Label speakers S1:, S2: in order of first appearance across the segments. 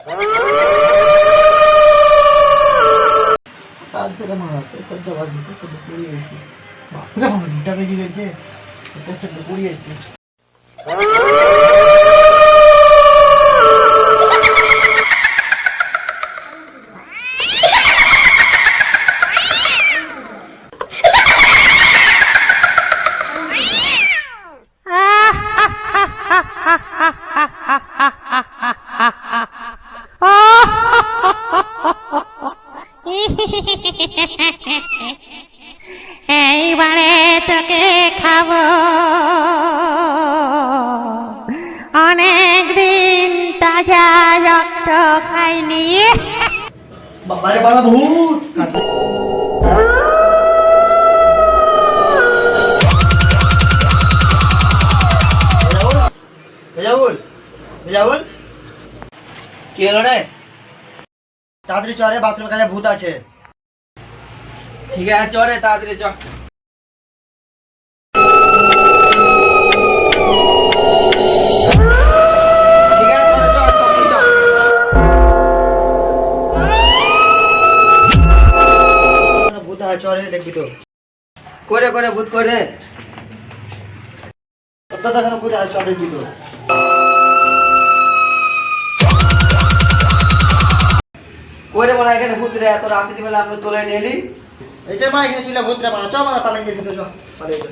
S1: কাল থেকে মারা প্রেসারটা বাজে, প্রেসারটা পড়িয়ে এসেছে। বাপরে আমার 2টা বেজে গেছে, প্রেসারটা পড়িয়ে এসেছে।
S2: এইবারে তোকে খাবো, অনেক দিন তাজা রক্ত খাইনি।
S1: বাবারে বাবা ভূত! রেজাউল, রেজাউল,
S3: কি হলো রে?
S1: তাড়াতাড়ি চলে, বাথরুমের কাছে ভূত আছে।
S3: ঠিক আছে চলে, তাড়াতাড়ি চ। ঠিক আছে চলে, চল তাড়াতাড়ি চ।
S1: ভূত আছে, চলে দেখবি তো।
S3: করে করে ভূত করে।
S1: তোর দেখানো ভূত আছে, চল দেখবি তো।
S3: করে বলা এখানে ভূত রে, এত রাত্রি বেলা আমরা তোলে নিয়ে এলি।
S1: এইটা মা এখানে ছিল ভূত রে, মারা চ, মারা পালাই গেছে তো, চ পালাই গেছে।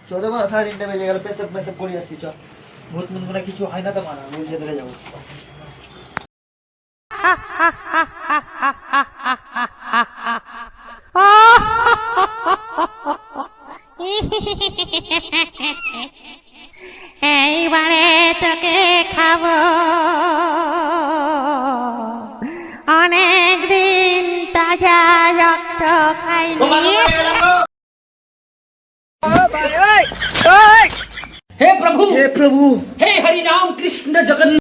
S1: চলো মারা, 3:30 বেজে গেল, পেশাব মেশাব করে আসি, চ। ভূত মুত মানে কিছু হয় না তো মারা, বলছে ধরে যাবো।
S2: এইবারে তোকে খাবো, অনেক দিন তাজা রক্ত খাইনি।
S4: हे प्रभु
S1: हे प्रभु,
S4: हे हरि राम कृष्ण जगन्नाथ।